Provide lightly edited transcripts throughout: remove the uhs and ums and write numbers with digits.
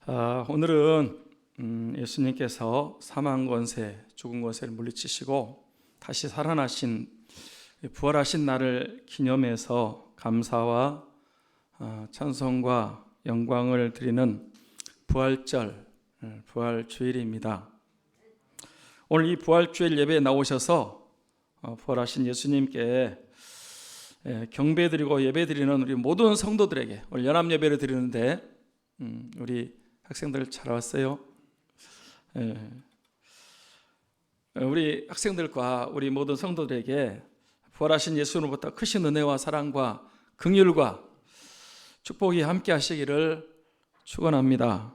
오늘은 예수님께서 사망 권세, 죽은 권세를 물리치시고 다시 살아나신 부활하신 날을 기념해서 감사와 찬송과 영광을 드리는 부활절, 부활주일입니다. 오늘 이 부활주일 예배에 나오셔서 부활하신 예수님께 경배드리고 예배드리는 우리 모든 성도들에게 오늘 연합예배를 드리는데 우리 학생들 잘 왔어요. 우리 학생들과 우리 모든 성도들에게 부활하신 예수님으로부터 크신 은혜와 사랑과 긍휼과 축복이 함께 하시기를 축원합니다.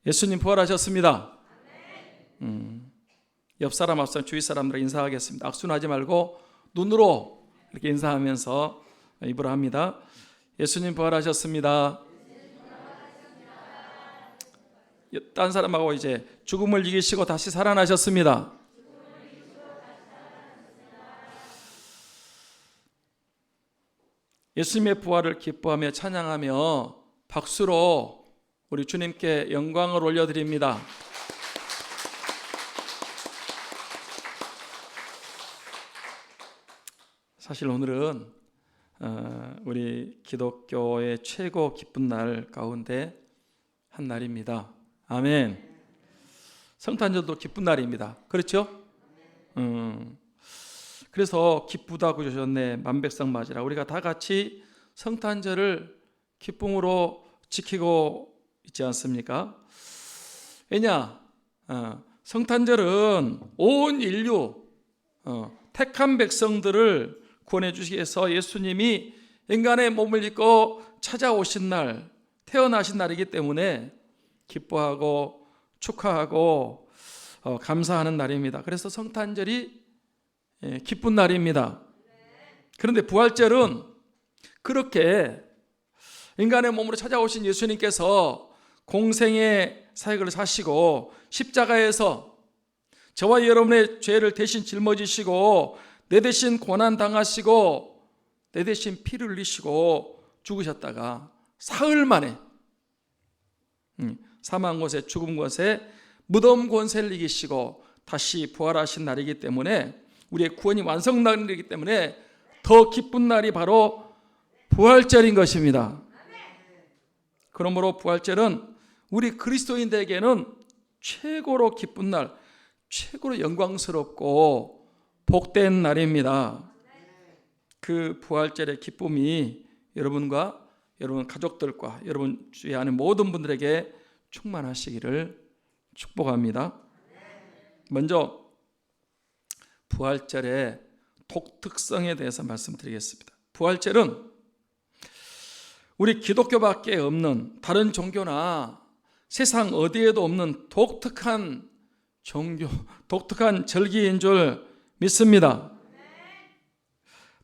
예수님 부활하셨습니다. 옆 사람 앞 사람 주위 사람들 인사하겠습니다. 악수는 하지 말고 눈으로 이렇게 인사하면서 입으로 합니다. 예수님 부활하셨습니다. 딴 사람하고 이제 죽음을 이기시고 다시 살아나셨습니다. 예수님의 부활을 기뻐하며 찬양하며 박수로 우리 주님께 영광을 올려드립니다. 사실 오늘은 우리 기독교의 최고 기쁜 날 가운데 한 날입니다. 아멘. 성탄절도 기쁜 날입니다. 그렇죠? 그래서 기쁘다고 주셨네 만백성 맞으라. 우리가 다 같이 성탄절을 기쁨으로 지키고 있지 않습니까? 왜냐? 성탄절은 온 인류 택한 백성들을 구원해 주시기 위해서 예수님이 인간의 몸을 입고 찾아오신 날, 태어나신 날이기 때문에 기뻐하고 축하하고 감사하는 날입니다. 그래서 성탄절이 기쁜 날입니다. 그런데 부활절은 그렇게 인간의 몸으로 찾아오신 예수님께서 공생의 사역을 사시고 십자가에서 저와 여러분의 죄를 대신 짊어지시고 내 대신 고난당하시고 내 대신 피를 흘리시고 죽으셨다가 사흘 만에 사망 권세, 죽음 권세, 무덤 권세를 이기시고 다시 부활하신 날이기 때문에 우리의 구원이 완성 날이기 때문에 더 기쁜 날이 바로 부활절인 것입니다. 그러므로 부활절은 우리 그리스도인들에게는 최고로 기쁜 날, 최고로 영광스럽고 복된 날입니다. 그 부활절의 기쁨이 여러분과 여러분 가족들과 여러분 주위 안에 모든 분들에게 충만하시기를 축복합니다. 먼저 부활절의 독특성에 대해서 말씀드리겠습니다. 부활절은 우리 기독교밖에 없는 다른 종교나 세상 어디에도 없는 독특한 종교, 독특한 절기인 줄 믿습니다.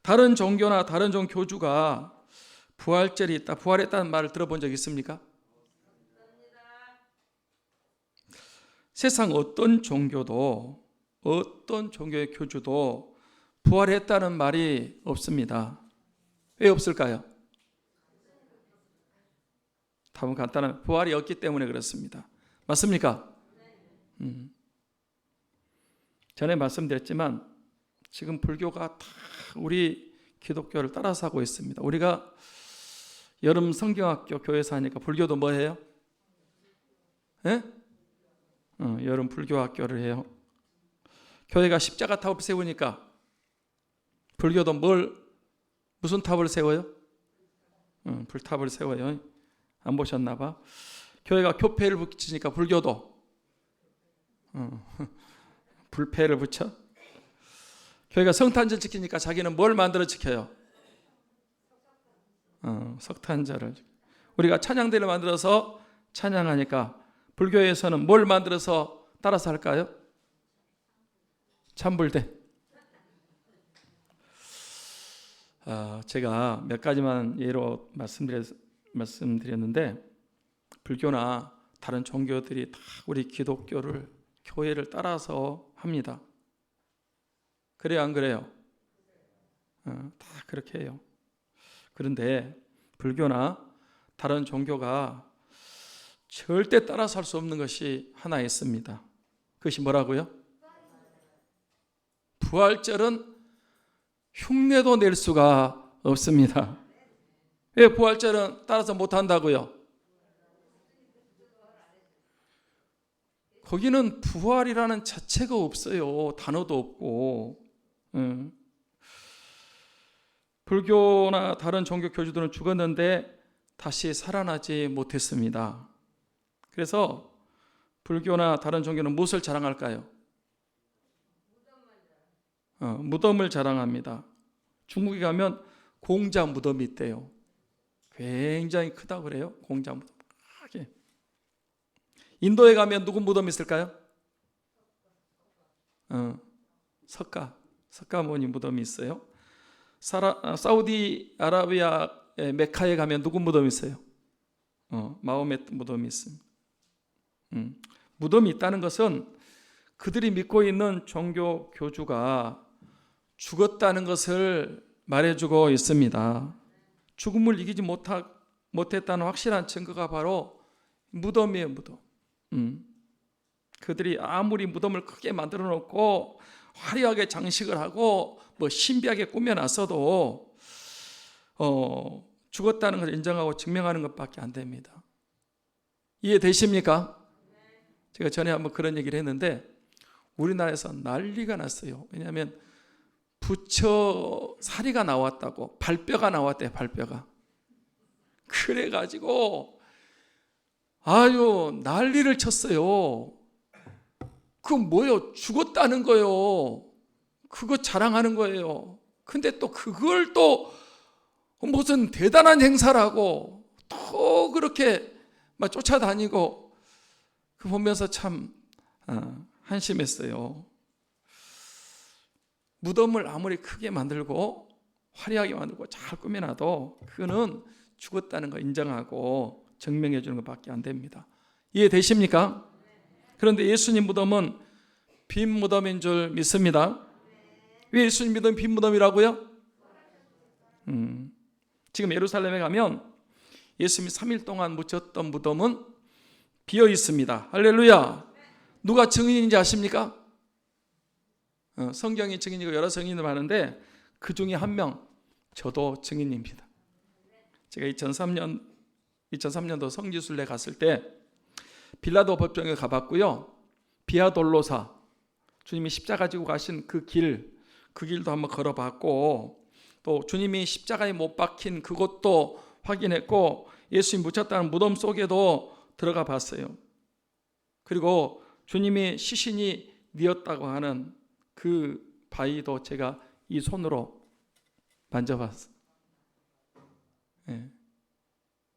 다른 종교나 다른 교주가 부활절이 있다, 부활했다는 말을 들어본 적 있습니까? 세상 어떤 종교도 어떤 종교의 교주도 부활했다는 말이 없습니다. 왜 없을까요? 답은 간단한 부활이 없기 때문에 그렇습니다. 맞습니까? 전에 말씀드렸지만 지금 불교가 다 우리 기독교를 따라서 하고 있습니다. 우리가 여름 성경학교 교회에서 하니까 불교도 뭐 해요? 예? 여름 불교학교를 해요. 교회가 십자가 탑을 세우니까 불교도 무슨 탑을 세워요? 불탑을 세워요. 안 보셨나 봐. 교회가 교패를 붙이니까 불교도 불패를 붙여. 교회가 성탄절 지키니까 자기는 뭘 만들어 지켜요? 석탄절을. 우리가 찬양대를 만들어서 찬양하니까 불교에서는 뭘 만들어서 따라서 할까요? 찬불대. 제가 몇 가지만 예로 말씀드렸는데 불교나 다른 종교들이 다 우리 기독교를 교회를 따라서 합니다. 그래요, 안 그래요? 다 그렇게 해요. 그런데 불교나 다른 종교가 절대 따라 살 수 없는 것이 하나 있습니다. 그것이 뭐라고요? 부활절은 흉내도 낼 수가 없습니다. 왜 부활절은 따라서 못한다고요? 거기는 부활이라는 자체가 없어요. 단어도 없고. 불교나 다른 종교 교주들은 죽었는데 다시 살아나지 못했습니다. 그래서 불교나 다른 종교는 무엇을 자랑할까요? 무덤을 자랑합니다. 중국에 가면 공자 무덤이 있대요. 굉장히 크다고 그래요. 공자 무덤. 크게. 인도에 가면 누구 무덤이 있을까요? 석가모니 무덤이 있어요. 사우디아라비아의 메카에 가면 누구 무덤이 있어요? 마호메트 무덤이 있습니다. 무덤이 있다는 것은 그들이 믿고 있는 종교 교주가 죽었다는 것을 말해주고 있습니다. 죽음을 이기지 못했다는 확실한 증거가 바로 무덤이에요. 무덤. 그들이 아무리 무덤을 크게 만들어 놓고 화려하게 장식을 하고 신비하게 꾸며놨어도 죽었다는 것을 인정하고 증명하는 것밖에 안 됩니다. 이해되십니까? 제가 전에 한번 그런 얘기를 했는데 우리나라에서 난리가 났어요. 왜냐하면 부처 사리가 나왔다고, 발뼈가 나왔대요. 발뼈가. 그래가지고 아유 난리를 쳤어요. 그 뭐예요? 죽었다는 거예요. 그거 자랑하는 거예요. 근데 또 그걸 또 무슨 대단한 행사라고 또 그렇게 막 쫓아다니고 그 보면서 참 한심했어요. 무덤을 아무리 크게 만들고 화려하게 만들고 잘 꾸며놔도 그거는 죽었다는 거 인정하고 증명해 주는 것밖에 안 됩니다. 이해되십니까? 그런데 예수님 무덤은 빈 무덤인 줄 믿습니다. 왜 예수님 무덤이 빈 무덤이라고요? 지금 예루살렘에 가면 예수님이 3일 동안 묻혔던 무덤은 비어 있습니다. 할렐루야. 누가 증인인지 아십니까? 성경이 증인이고 여러 증인을 하는데 그 중에 한 명, 저도 증인입니다. 제가 2003년도 성지순례 갔을 때 빌라도 법정에 가봤고요. 비아돌로사, 주님이 십자가 지고 가신 그 길도 한번 걸어봤고, 또 주님이 십자가에 못 박힌 그곳도 확인했고, 예수님 묻혔다는 무덤 속에도 들어가 봤어요. 그리고 주님이 시신이 뉘었다고 하는 그 바위도 제가 이 손으로 만져봤어요.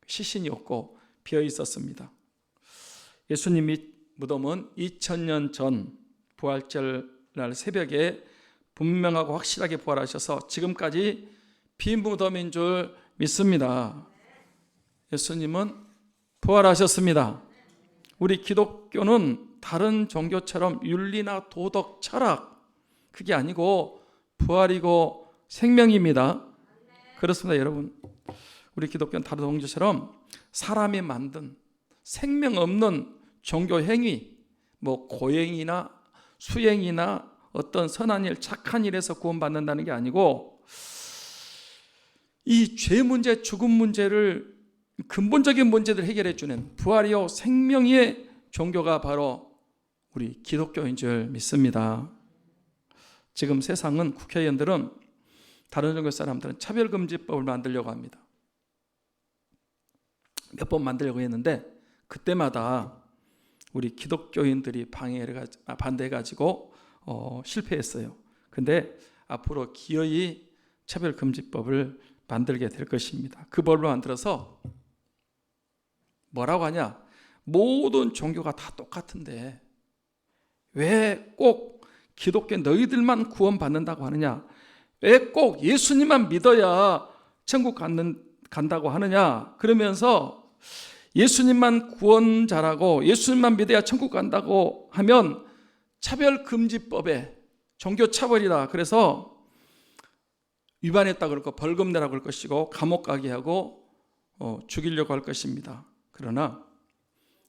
시신이 없고 비어 있었습니다. 예수님의 무덤은 2000년 전 부활절 날 새벽에 분명하고 확실하게 부활하셔서 지금까지 빈 무덤인 줄 믿습니다. 예수님은 부활하셨습니다. 우리 기독교는 다른 종교처럼 윤리나 도덕, 철학 그게 아니고 부활이고 생명입니다. 그렇습니다, 여러분. 우리 기독교는 다른 종교처럼 사람이 만든 생명 없는 종교 행위, 고행이나 수행이나 어떤 선한 일, 착한 일에서 구원받는다는 게 아니고 이 죄 문제, 죽음 문제를 근본적인 문제들을 해결해 주는 부활이요 생명의 종교가 바로 우리 기독교인 줄 믿습니다. 지금 세상은 국회의원들은 다른 종교 사람들은 차별금지법을 만들려고 합니다. 몇 번 만들려고 했는데 그때마다 우리 기독교인들이 반대해가지고 실패했어요. 근데 앞으로 기어이 차별금지법을 만들게 될 것입니다. 그 법을 만들어서 뭐라고 하냐? 모든 종교가 다 똑같은데 왜 꼭 기독교 너희들만 구원받는다고 하느냐? 왜 꼭 예수님만 믿어야 천국 간다고 하느냐? 그러면서 예수님만 구원자라고 예수님만 믿어야 천국 간다고 하면 차별금지법에 종교차별이다. 그래서 위반했다 그럴 거 벌금 내라고 그럴 것이고 감옥 가게 하고 죽이려고 할 것입니다. 그러나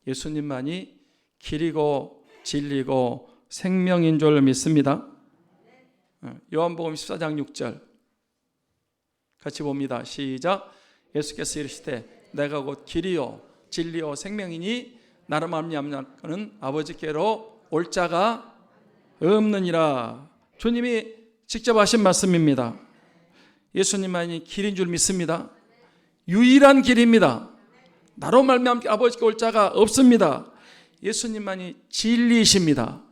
예수님만이 길이고 진리고 생명인 줄 믿습니다. 요한복음 14장 6절 같이 봅니다. 시작. 예수께서 이르시되 내가 곧 길이요 진리요 생명이니 나로 말미암는 아버지께로 올 자가 없느니라. 주님이 직접 하신 말씀입니다. 예수님만이 길인 줄 믿습니다. 유일한 길입니다. 나로 말미암아 아버지께 올 자가 없습니다. 예수님만이 진리이십니다.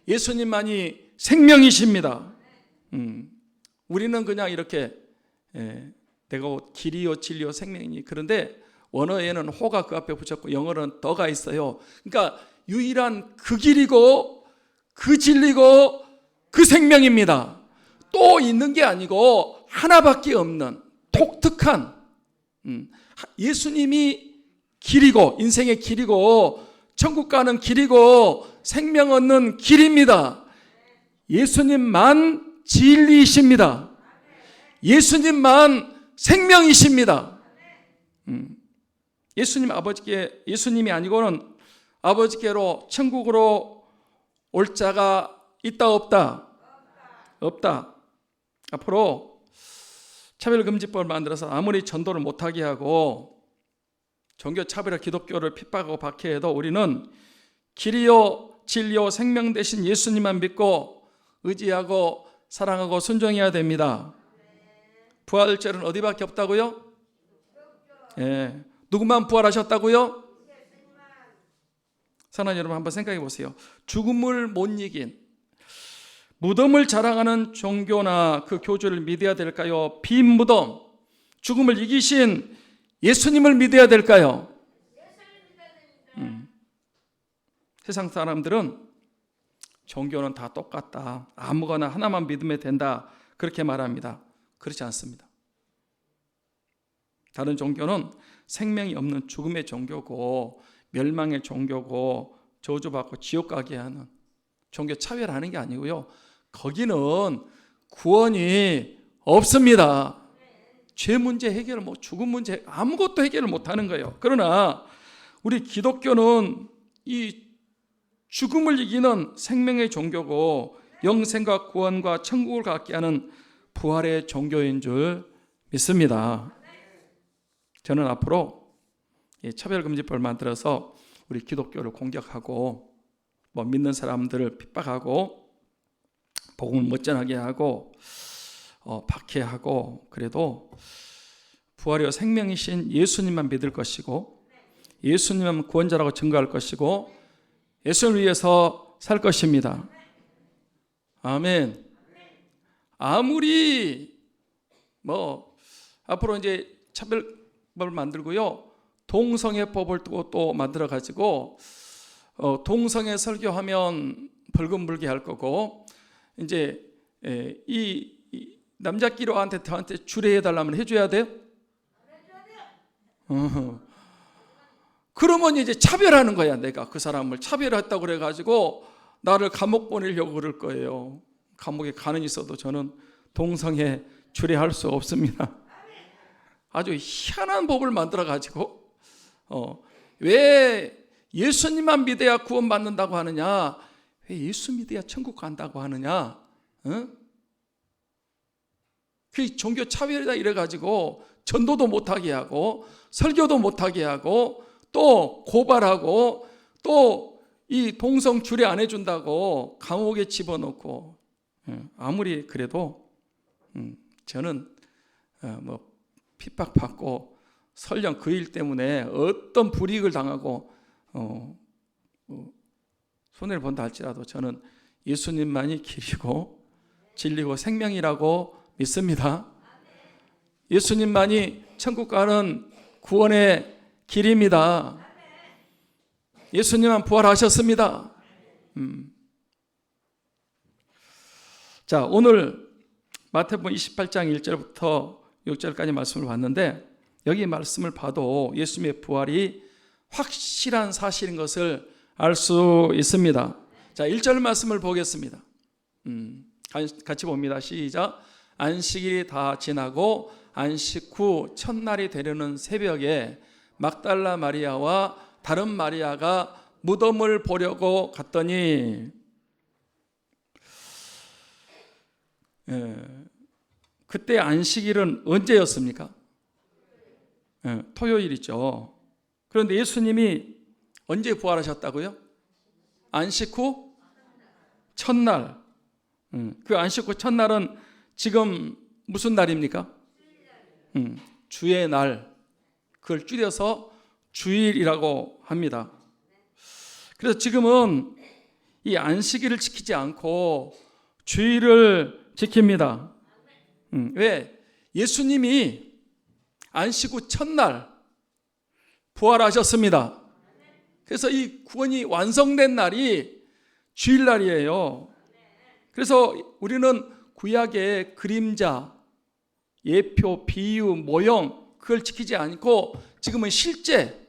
예수님만이 생명이십니다. 우리는 그냥 이렇게 내가 길이요 진리요 생명이니, 그런데 원어에는 호가 그 앞에 붙였고 영어로는 더가 있어요. 그러니까 유일한 그 길이고 그 진리고 그 생명입니다. 또 있는 게 아니고 하나밖에 없는 독특한 예수님이 길이고 인생의 길이고 천국 가는 길이고 생명 얻는 길입니다. 예수님만 진리이십니다. 예수님만 생명이십니다. 예수님이 아니고는 아버지께로 천국으로 올 자가 있다 없다? 없다. 앞으로 차별금지법을 만들어서 아무리 전도를 못하게 하고 종교 차별화 기독교를 핍박하고 박해해도 우리는 길이요 진리요 생명 되신 예수님만 믿고 의지하고 사랑하고 순종해야 됩니다. 부활절은 어디밖에 없다고요? 누구만 부활하셨다고요? 사랑하는 여러분, 한번 생각해 보세요. 죽음을 못 이긴 무덤을 자랑하는 종교나 그 교주를 믿어야 될까요? 빈 무덤, 죽음을 이기신 예수님을 믿어야 될까요? 세상 사람들은 종교는 다 똑같다, 아무거나 하나만 믿으면 된다, 그렇게 말합니다. 그렇지 않습니다. 다른 종교는 생명이 없는 죽음의 종교고 멸망의 종교고 저주받고 지옥 가게 하는 종교 차별하는 게 아니고요. 거기는 구원이 없습니다. 죄 문제 해결을 죽음 문제 아무것도 해결을 못하는 거예요. 그러나 우리 기독교는 이 죽음을 이기는 생명의 종교고 영생과 구원과 천국을 갖게 하는 부활의 종교인 줄 믿습니다. 저는 앞으로 차별금지법을 만들어서 우리 기독교를 공격하고 믿는 사람들을 핍박하고 복음을 못 전하게 하고 박해하고, 그래도 부활이요 생명이신 예수님만 믿을 것이고 예수님만 구원자라고 증거할 것이고 예수를 위해서 살 것입니다. 아멘. 아무리 앞으로 이제 차별법을 만들고요, 동성애법을 또 만들어 가지고 동성애 설교하면 벌금 물게 할 거고, 이제 이 남자끼리한테 저한테 주례해 달라면 해줘야 돼요? 그러면 이제 차별하는 거야. 내가 그 사람을 차별했다고 그래가지고 나를 감옥 보내려고 그럴 거예요. 감옥에 가는 있어도 저는 동성애 주례할 수 없습니다. 아주 희한한 법을 만들어 가지고 왜 예수님만 믿어야 구원받는다고 하느냐, 왜 예수 믿어야 천국 간다고 하느냐, 그 종교 차별이다 이래가지고 전도도 못하게 하고 설교도 못하게 하고 또 고발하고 또 이 동성 주례 안 해준다고 감옥에 집어넣고, 아무리 그래도 저는 핍박받고 설령 그 일 때문에 어떤 불이익을 당하고 손해를 본다 할지라도 저는 예수님만이 길이고 진리고 생명이라고 믿습니다. 예수님만이 천국 가는 구원의 길입니다. 예수님만 부활하셨습니다. 자, 오늘 마태복음 28장 1절부터 6절까지 말씀을 봤는데, 여기 말씀을 봐도 예수님의 부활이 확실한 사실인 것을 알 수 있습니다. 자, 1절 말씀을 보겠습니다. 같이 봅니다. 시작. 안식일이 다 지나고 안식 후 첫날이 되려는 새벽에 막달라 마리아와 다른 마리아가 무덤을 보려고 갔더니 그때 안식일은 언제였습니까? 토요일이죠. 그런데 예수님이 언제 부활하셨다고요? 안식 후 첫날. 그 안식 후 첫날은 지금 무슨 날입니까? 주의 날. 그걸 줄여서 주일이라고 합니다. 그래서 지금은 이 안식일을 지키지 않고 주일을 지킵니다. 왜? 예수님이 안식 후 첫날 부활하셨습니다. 그래서 이 구원이 완성된 날이 주일날이에요. 그래서 우리는 구약의 그림자, 예표, 비유, 모형 그걸 지키지 않고 지금은 실제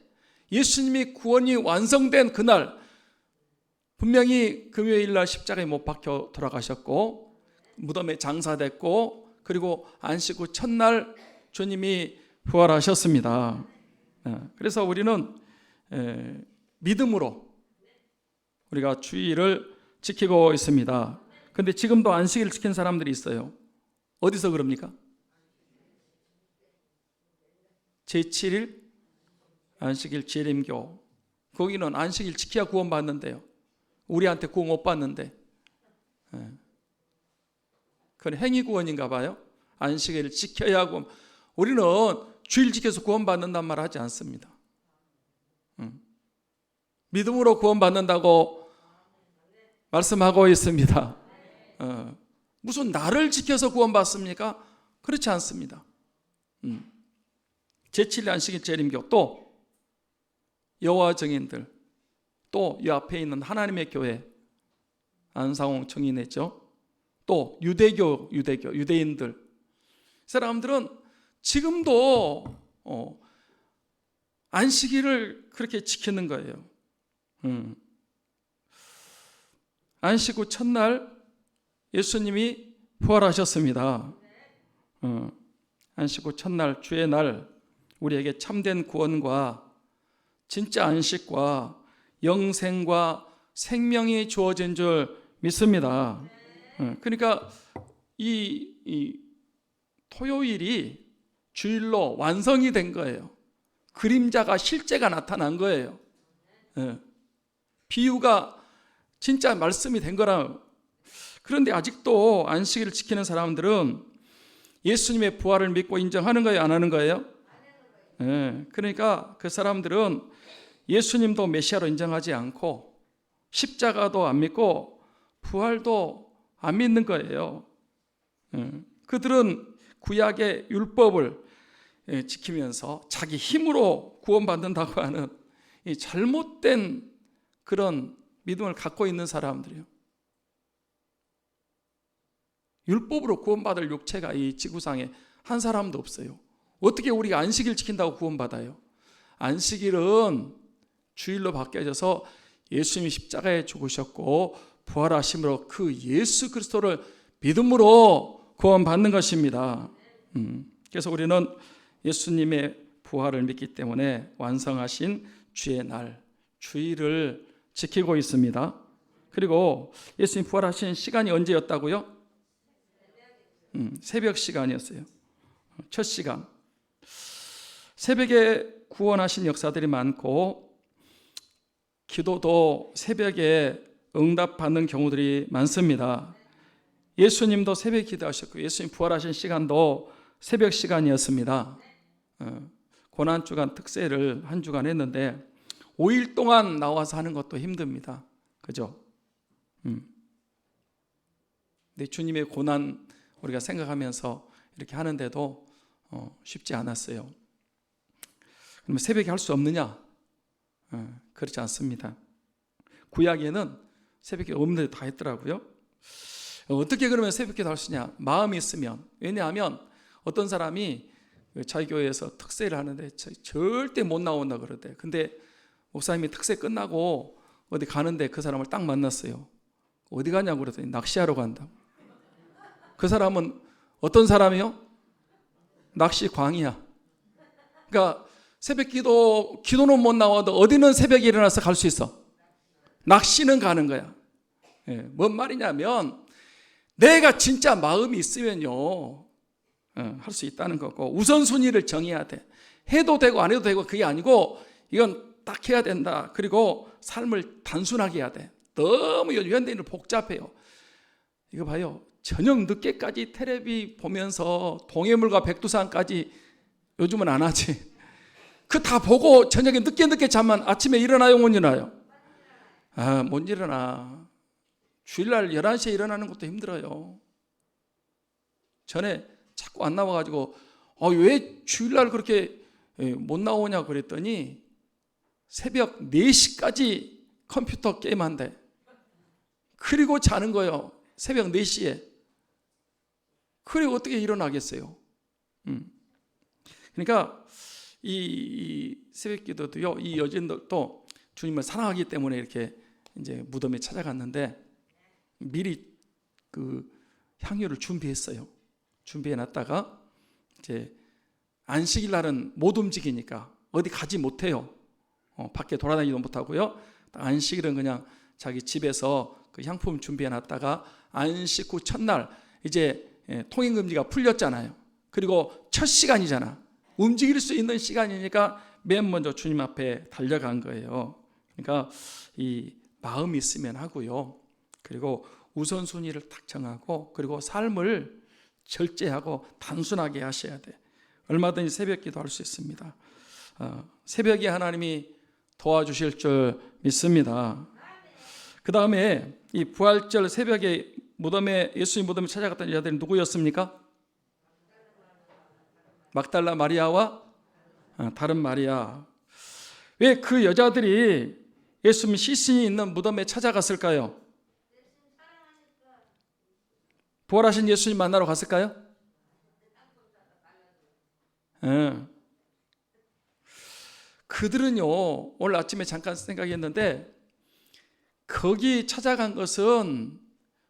예수님이 구원이 완성된 그날, 분명히 금요일날 십자가에 못 박혀 돌아가셨고 무덤에 장사됐고 그리고 안식 후 첫날 주님이 부활하셨습니다. 그래서 우리는 믿음으로 우리가 주일을 지키고 있습니다. 그런데 지금도 안식일을 지킨 사람들이 있어요. 어디서 그럽니까? 제7일 안식일 재림교. 거기는 안식일 지켜야 구원받는데요. 우리한테 구원 못 받는데. 그건 행위구원인가 봐요. 안식일을 지켜야 구원. 우리는 주일 지켜서 구원받는단 말 하지 않습니다. 믿음으로 구원받는다고 말씀하고 있습니다. 무슨 날을 지켜서 구원받습니까? 그렇지 않습니다. 제7일 안식일 재림교, 또 여호와 증인들, 또 이 앞에 있는 하나님의 교회, 안상홍 청인했죠. 또 유대인들, 사람들은 지금도 안식일을 그렇게 지키는 거예요. 안식 후 첫날 예수님이 부활하셨습니다. 안식 후 첫날 주의 날 우리에게 참된 구원과 진짜 안식과 영생과 생명이 주어진 줄 믿습니다. 그러니까 이 토요일이 주일로 완성이 된 거예요. 그림자가 실제가 나타난 거예요. 비유가 진짜 말씀이 된 거라. 그런데 아직도 안식일을 지키는 사람들은 예수님의 부활을 믿고 인정하는 거예요, 안 하는 거예요? 그러니까 그 사람들은 예수님도 메시아로 인정하지 않고 십자가도 안 믿고 부활도 안 믿는 거예요. 그들은 구약의 율법을 지키면서 자기 힘으로 구원받는다고 하는 이 잘못된 그런 믿음을 갖고 있는 사람들이에요. 율법으로 구원받을 육체가 이 지구상에 한 사람도 없어요. 어떻게 우리가 안식일 지킨다고 구원받아요? 안식일은 주일로 바뀌어져서 예수님이 십자가에 죽으셨고 부활하심으로 그 예수 그리스도를 믿음으로 구원받는 것입니다. 그래서 우리는 예수님의 부활을 믿기 때문에 완성하신 주의 날, 주일을 지키고 있습니다. 그리고 예수님 부활하신 시간이 언제였다고요? 새벽 시간이었어요. 첫 시간. 새벽에 구원하신 역사들이 많고 기도도 새벽에 응답받는 경우들이 많습니다. 예수님도 새벽에 기도하셨고 예수님 부활하신 시간도 새벽 시간이었습니다. 고난주간 특세를 한 주간 했는데 5일 동안 나와서 하는 것도 힘듭니다. 그죠? 근데 주님의 고난 우리가 생각하면서 이렇게 하는데도 쉽지 않았어요. 그러면 새벽에 할 수 없느냐? 그렇지 않습니다. 구약에는 새벽에 없는데 다 했더라고요. 어떻게 그러면 새벽에 할 수 있냐? 마음이 있으면. 왜냐하면 어떤 사람이 자기 교회에서 특세를 하는데 절대 못 나온다 그러대. 근데 목사님이 특세 끝나고 어디 가는데 그 사람을 딱 만났어요. 어디 가냐고 그랬더니 낚시하러 간다. 그 사람은 어떤 사람이요? 낚시광이야. 그러니까 새벽 기도는 못 나와도 어디는 새벽에 일어나서 갈 수 있어? 낚시는 가는 거야. 뭔 말이냐면 내가 진짜 마음이 있으면요 할 수 있다는 거고, 우선순위를 정해야 돼. 해도 되고 안 해도 되고 그게 아니고 이건 딱 해야 된다. 그리고 삶을 단순하게 해야 돼. 너무 현대인은 복잡해요. 이거 봐요. 저녁 늦게까지 텔레비 보면서 동해물과 백두산까지 요즘은 안 하지. 그 다 보고 저녁에 늦게 자면 아침에 일어나요, 못 일어나요? 못 일어나. 주일날 11시에 일어나는 것도 힘들어요. 전에 자꾸 안 나와가지고 왜 주일날 그렇게 못 나오냐고 그랬더니 새벽 4시까지 컴퓨터 게임한대. 그리고 자는 거예요. 새벽 4시에. 그리고 어떻게 일어나겠어요? 그러니까 이 새벽 기도도요, 이 여진들도 주님을 사랑하기 때문에 이렇게 이제 무덤에 찾아갔는데 미리 그 향유를 준비했어요. 준비해 놨다가 이제 안식일 날은 못 움직이니까 어디 가지 못해요. 밖에 돌아다니지도 못하고요. 안식일은 그냥 자기 집에서 그 향품 준비해 놨다가 안식 후 첫날 이제 통행금지가 풀렸잖아요. 그리고 첫 시간이잖아. 움직일 수 있는 시간이니까 맨 먼저 주님 앞에 달려간 거예요. 그러니까 이 마음이 있으면 하고요. 그리고 우선순위를 딱 정하고, 그리고 삶을 절제하고 단순하게 하셔야 돼. 얼마든지 새벽 기도할 수 있습니다. 새벽에 하나님이 도와주실 줄 믿습니다. 그 다음에 이 부활절 새벽에 예수님 무덤에 찾아갔던 여자들이 누구였습니까? 막달라 마리아와 다른 마리아. 왜 그 여자들이 예수님 시신이 있는 무덤에 찾아갔을까요? 부활하신 예수님 만나러 갔을까요? 그들은요, 오늘 아침에 잠깐 생각했는데 거기 찾아간 것은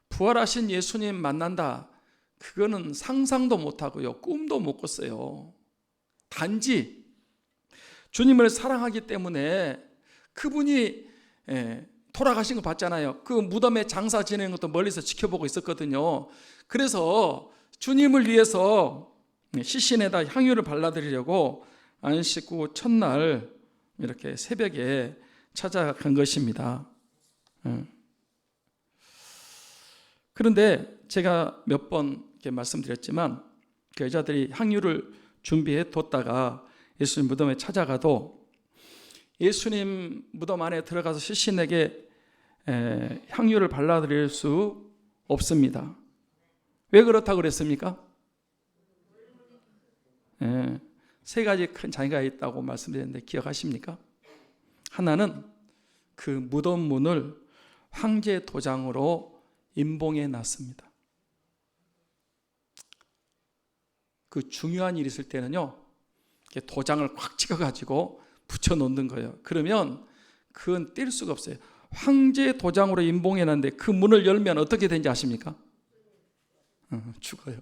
부활하신 예수님 만난다, 그거는 상상도 못하고요, 꿈도 못 꿨어요. 단지 주님을 사랑하기 때문에 그분이 돌아가신 거 봤잖아요. 그 무덤에 장사 지내는 것도 멀리서 지켜보고 있었거든요. 그래서 주님을 위해서 시신에다 향유를 발라드리려고 안식 후 첫날 이렇게 새벽에 찾아간 것입니다. 그런데 제가 몇 번 이렇게 말씀드렸지만 그 여자들이 향유를 준비해 뒀다가 예수님 무덤에 찾아가도 예수님 무덤 안에 들어가서 시신에게 향유를 발라드릴 수 없습니다. 왜 그렇다고 그랬습니까? 세 가지 큰 장애가 있다고 말씀드렸는데 기억하십니까? 하나는 그 무덤 문을 황제 도장으로 임봉해 놨습니다. 그 중요한 일이 있을 때는요, 도장을 꽉 찍어가지고 붙여놓는 거예요. 그러면 그건 뗄 수가 없어요. 황제 도장으로 임봉해 놨는데 그 문을 열면 어떻게 되는지 아십니까? 죽어요.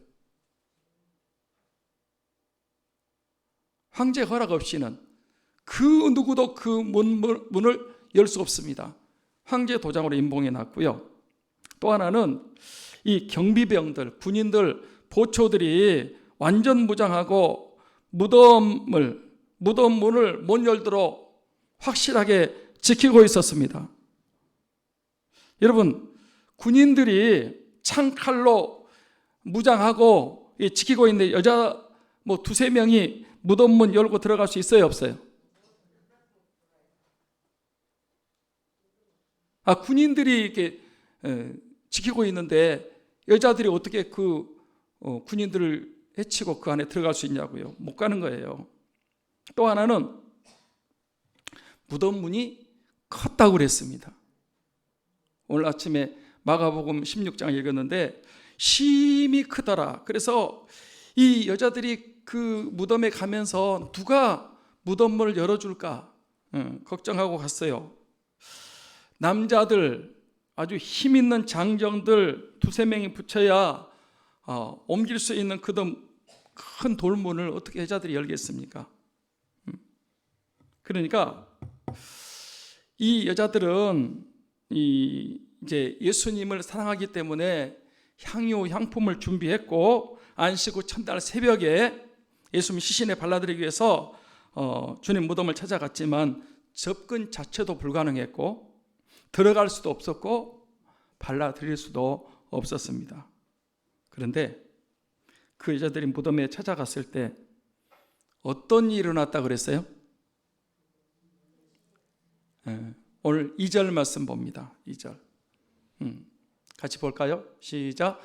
황제 허락 없이는 그 누구도 그 문을 열 수 없습니다. 황제 도장으로 임봉해 놨고요. 또 하나는 이 경비병들, 군인들, 보초들이 완전 무장하고 무덤 문을 못 열도록 확실하게 지키고 있었습니다. 여러분, 군인들이 창칼로 무장하고 지키고 있는데 여자 두세 명이 무덤 문 열고 들어갈 수 있어요, 없어요? 군인들이 이렇게 지키고 있는데 여자들이 어떻게 그 군인들을 해치고 그 안에 들어갈 수 있냐고요. 못 가는 거예요. 또 하나는 무덤 문이 컸다고 그랬습니다. 오늘 아침에 마가복음 16장 읽었는데 심히 크더라. 그래서 이 여자들이 그 무덤에 가면서 누가 무덤 문을 열어줄까 걱정하고 갔어요. 남자들, 아주 힘 있는 장정들 두세 명이 붙여야 옮길 수 있는 그 큰 돌문을 어떻게 여자들이 열겠습니까? 그러니까 이 여자들은 이제 예수님을 사랑하기 때문에 향유 향품을 준비했고 안식 후 첫날 새벽에 예수님 시신에 발라드리기 위해서 주님 무덤을 찾아갔지만 접근 자체도 불가능했고 들어갈 수도 없었고 발라드릴 수도 없었습니다. 그런데 그 여자들이 무덤에 찾아갔을 때 어떤 일이 일어났다 그랬어요? 오늘 2절 말씀 봅니다. 2절 같이 볼까요? 시작.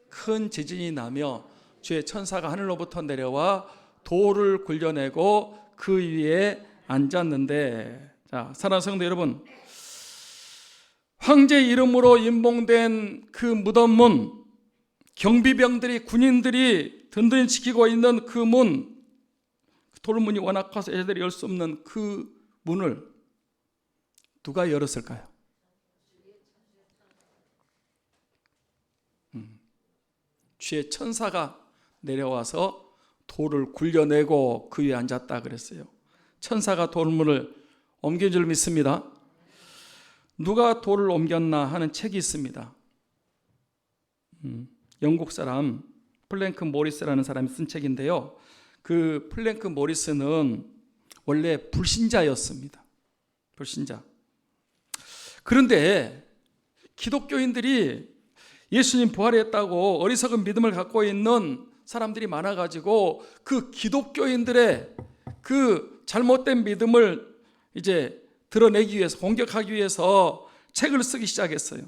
큰 지진이 나며 주의 천사가 하늘로부터 내려와 돌을 굴려내고 그 위에 앉았는데, 자, 사랑하는 성도 여러분, 황제 이름으로 임봉된 그 무덤문, 경비병들이 군인들이 든든히 지키고 있는 그 문, 돌문이 워낙 커서 애들이 열 수 없는 그 문을 누가 열었을까요? 주의 천사가 내려와서 돌을 굴려내고 그 위에 앉았다 그랬어요. 천사가 돌문을 옮긴 줄 믿습니다. 누가 돌을 옮겼나 하는 책이 있습니다. 영국 사람 플랭크 모리스라는 사람이 쓴 책인데요, 그 플랭크 모리스는 원래 불신자였습니다. 불신자. 그런데 기독교인들이 예수님 부활했다고 어리석은 믿음을 갖고 있는 사람들이 많아가지고 그 기독교인들의 그 잘못된 믿음을 이제 드러내기 위해서, 공격하기 위해서 책을 쓰기 시작했어요.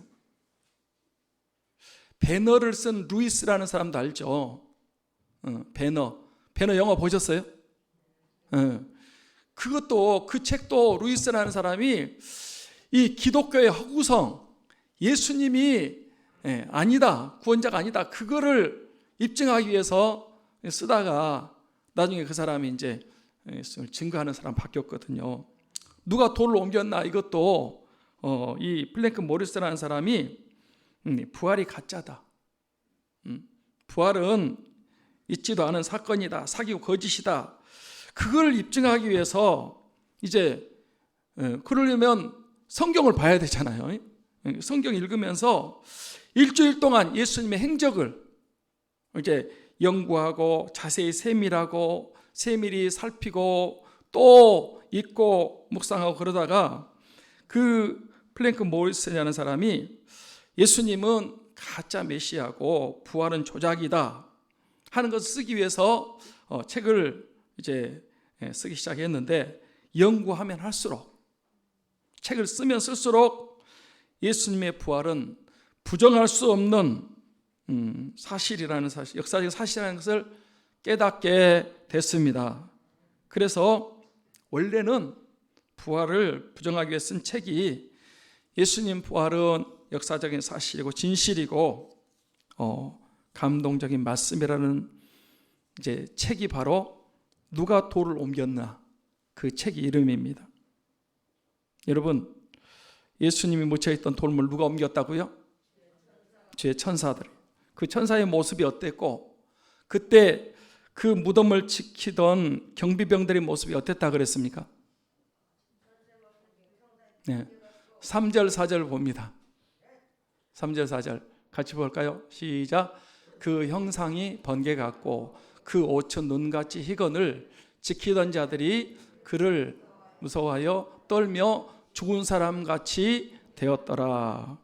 배너를 쓴 루이스라는 사람도 알죠? 배너 영화 보셨어요? 그것도, 그 책도 루이스라는 사람이 이 기독교의 허구성, 예수님이 아니다, 구원자가 아니다, 그거를 입증하기 위해서 쓰다가 나중에 그 사람이 이제 증거하는 사람 바뀌었거든요. 누가 돌을 옮겼나, 이것도 이 플랭크 모리스라는 사람이 부활이 가짜다, 부활은 있지도 않은 사건이다, 사기고 거짓이다, 그걸 입증하기 위해서 이제 그러려면 성경을 봐야 되잖아요. 성경 읽으면서 일주일 동안 예수님의 행적을 이제 연구하고 자세히 세밀히 살피고 또 읽고 묵상하고 그러다가 그 플랭크 모리스라는 사람이 예수님은 가짜 메시아고 부활은 조작이다 하는 것을 쓰기 위해서 책을 이제 쓰기 시작했는데, 연구하면 할수록, 책을 쓰면 쓸수록 예수님의 부활은 부정할 수 없는 사실이라는 사실, 역사적 사실이라는 것을 깨닫게 됐습니다. 그래서 원래는 부활을 부정하기 위해 쓴 책이 예수님 부활은 역사적인 사실이고 진실이고 감동적인 말씀이라는 이제 책이 바로 누가 돌을 옮겼나, 그 책의 이름입니다. 여러분, 예수님이 묻혀있던 돌을 누가 옮겼다고요? 주의 천사들. 그 천사의 모습이 어땠고 그때 그 무덤을 지키던 경비병들의 모습이 어땠다 그랬습니까? 네. 3절 4절 봅니다. 3절 4절 같이 볼까요? 시작. 그 형상이 번개 같고 그 옷은 눈같이 희건을 지키던 자들이 그를 무서워하여 떨며 죽은 사람같이 되었더라.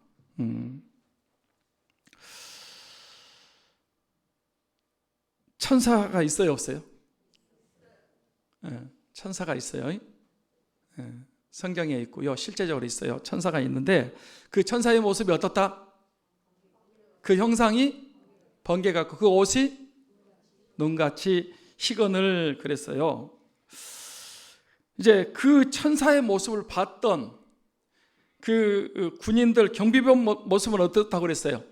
천사가 있어요, 없어요? 천사가 있어요. 성경에 있고요, 실제적으로 있어요. 천사가 있는데 그 천사의 모습이 어떻다? 그 형상이 번개 같고 그 옷이 눈같이 희건을 그랬어요. 이제 그 천사의 모습을 봤던 그 군인들, 경비병 모습은 어떻다고 그랬어요?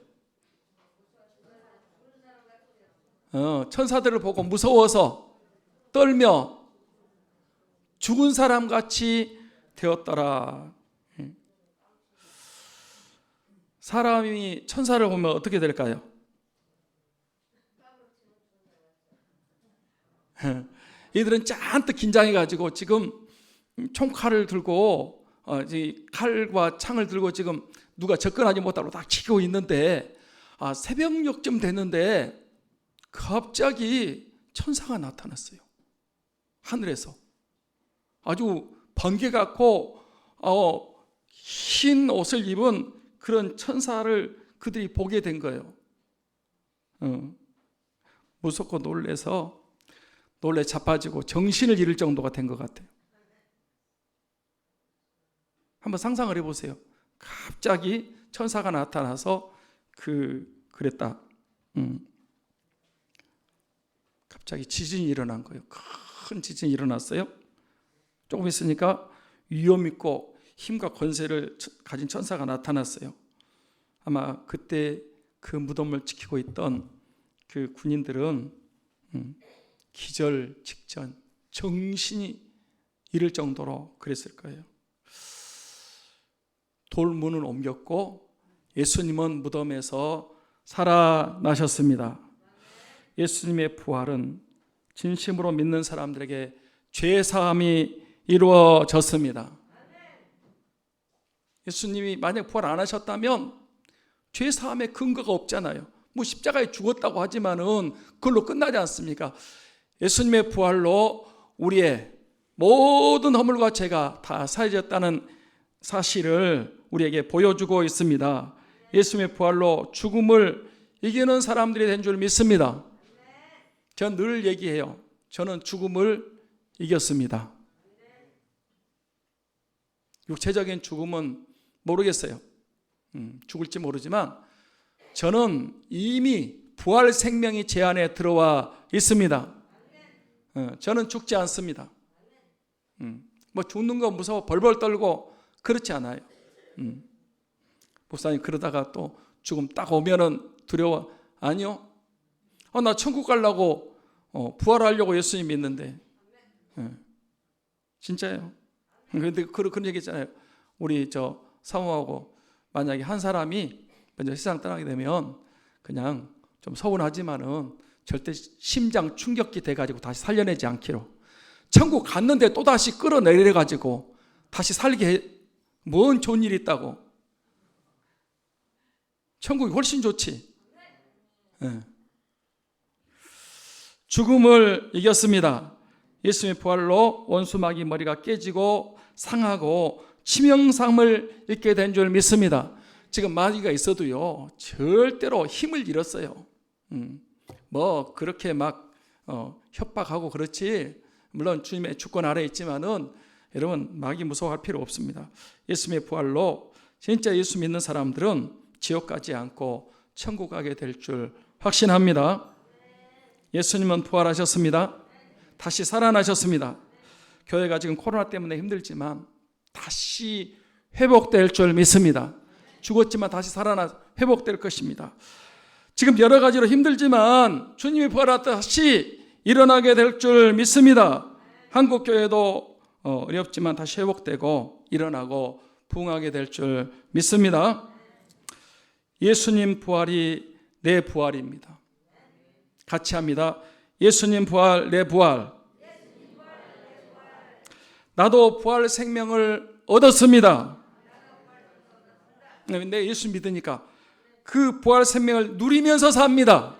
천사들을 보고 무서워서 떨며 죽은 사람같이 되었더라. 사람이 천사를 보면 어떻게 될까요? 이들은 잔뜩 긴장해가지고 지금 총칼을 들고 이 칼과 창을 들고 지금 누가 접근하지 못하고 딱 치고 있는데 새벽녘쯤 됐는데 갑자기 천사가 나타났어요. 하늘에서 아주 번개 같고 흰 옷을 입은 그런 천사를 그들이 보게 된 거예요. 무섭고 놀래 자빠지고 정신을 잃을 정도가 된 것 같아요. 한번 상상을 해보세요. 갑자기 천사가 나타나서 그랬다. 갑자기 지진이 일어난 거예요. 큰 지진이 일어났어요. 조금 있으니까 위험 있고 힘과 권세를 가진 천사가 나타났어요. 아마 그때 그 무덤을 지키고 있던 그 군인들은 기절 직전 정신이 잃을 정도로 그랬을 거예요. 돌문은 옮겼고 예수님은 무덤에서 살아나셨습니다. 예수님의 부활은 진심으로 믿는 사람들에게 죄사함이 이루어졌습니다. 예수님이 만약 부활 안 하셨다면 죄사함의 근거가 없잖아요. 뭐 십자가에 죽었다고 하지만은 그걸로 끝나지 않습니까? 예수님의 부활로 우리의 모든 허물과 죄가 다 사해졌다는 사실을 우리에게 보여주고 있습니다. 예수님의 부활로 죽음을 이기는 사람들이 된 줄 믿습니다. 저는 늘 얘기해요. 저는 죽음을 이겼습니다. 육체적인 죽음은 모르겠어요. 죽을지 모르지만 저는 이미 부활 생명이 제 안에 들어와 있습니다. 저는 죽지 않습니다. 뭐 죽는 거 무서워 벌벌 떨고 그렇지 않아요. 목사님 그러다가 또 죽음 딱 오면은 두려워? 아니요. 나 천국 가려고 부활하려고 예수님 믿는데 진짜예요. 그런데 그런 얘기 있잖아요. 우리 사모하고 만약에 한 사람이 먼저 세상 떠나게 되면 그냥 좀 서운하지만은 절대 심장 충격기 돼가지고 다시 살려내지 않기로. 천국 갔는데 또 다시 끌어내려가지고 다시 살게 뭔 좋은 일이 있다고. 천국이 훨씬 좋지. 죽음을 이겼습니다. 예수님의 부활로 원수 마귀 머리가 깨지고 상하고 치명상을 입게 된 줄 믿습니다. 지금 마귀가 있어도요 절대로 힘을 잃었어요. 뭐 그렇게 막 협박하고 그렇지. 물론 주님의 주권 아래에 있지만은 여러분 마귀 무서워할 필요 없습니다. 예수님의 부활로 진짜 예수 믿는 사람들은 지옥 가지 않고 천국 가게 될 줄 확신합니다. 예수님은 부활하셨습니다. 다시 살아나셨습니다. 교회가 지금 코로나 때문에 힘들지만 다시 회복될 줄 믿습니다. 죽었지만 다시 살아나 회복될 것입니다. 지금 여러 가지로 힘들지만 주님이 부활하다 다시 일어나게 될 줄 믿습니다. 한국 교회도 어렵지만 다시 회복되고 일어나고 부흥하게 될 줄 믿습니다. 예수님 부활이 내 부활입니다. 같이 합니다. 예수님 부활, 내 부활. 나도 부활 생명을 얻었습니다. 근데 예수 믿으니까 그 부활 생명을 누리면서 삽니다.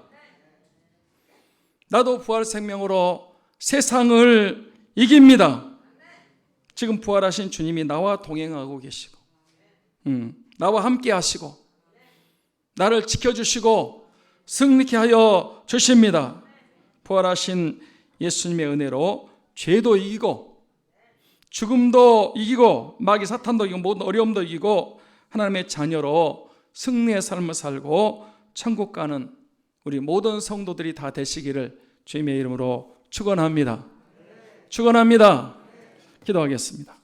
나도 부활 생명으로 세상을 이깁니다. 지금 부활하신 주님이 나와 동행하고 계시고 나와 함께 하시고 나를 지켜주시고 승리케 하여 주십니다. 부활하신 예수님의 은혜로 죄도 이기고 죽음도 이기고 마귀 사탄도 이기고 모든 어려움도 이기고 하나님의 자녀로 승리의 삶을 살고 천국 가는 우리 모든 성도들이 다 되시기를 주님의 이름으로 축원합니다. 축원합니다. 기도하겠습니다.